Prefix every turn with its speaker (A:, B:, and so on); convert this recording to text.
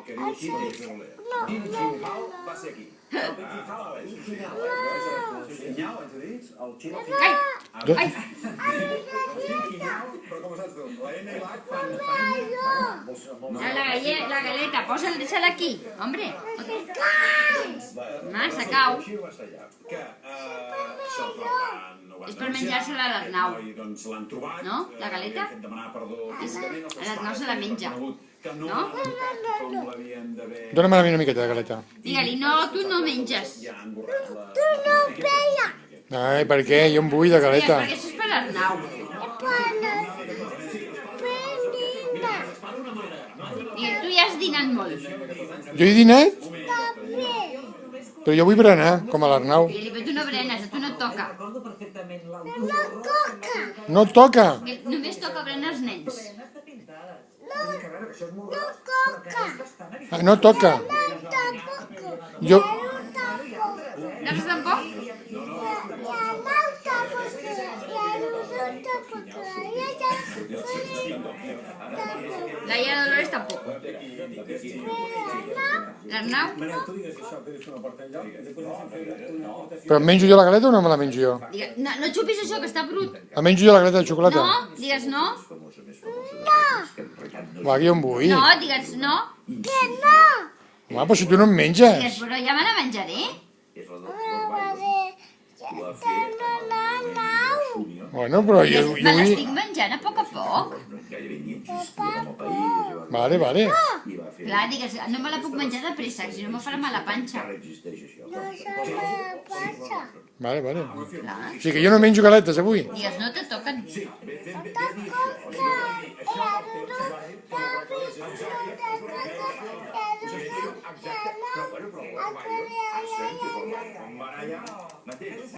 A: que diu aquí és Quin final va ser aquí? Quin final? Quinyal, ens ha dit? El xino final.
B: Ai! Ai!
A: Però com ho saps tu? La N i l'H fan...
B: La galeta, deixa-la aquí, hombre. Massa cau.
A: Que
B: És per menjar-se-la a l'Arnau. No? La galeta? L'Arnau se la menja. No?
C: Dóna-me a mi una miqueta de galeta.
B: Digue-li, no, tu no menges.
C: Ai, per què? Jo em vull de galeta.
B: Perquè això és per l'Arnau. Tu ja has dinat molt.
C: Jo he dinat? Però jo vull berenar, com a l'Arnau.
B: Digue-li, però tu no berenes, a tu no et toca.
C: No et toca!
B: Només toca berenar els nens.
C: Ah, no toca. Jo...
B: Nosaltres tampoc? La Ia Dolores tampoc. L'Arnau?
C: Però em menjo jo la galeta o no me la menjo jo?
B: No xupis això, que està brut.
C: Em menjo jo la galeta de xocolata?
B: No? Digues no?
C: Va, que jo em vull.
B: No, digues no.
C: Home, però si tu no em menges.
B: Digues, però ja me la menjaré.
C: Bueno, però jo
B: Me
C: vull...
B: l'estic menjant a poc.
C: Vale, vale.
B: Clar, digues, no me la puc menjar de pressa, si no me farà mal a la panxa.
C: Vale, vale.
B: Clar.
C: O sigui que jo no menjo galetes avui.
B: Digues, no te toquen.
A: Exacte.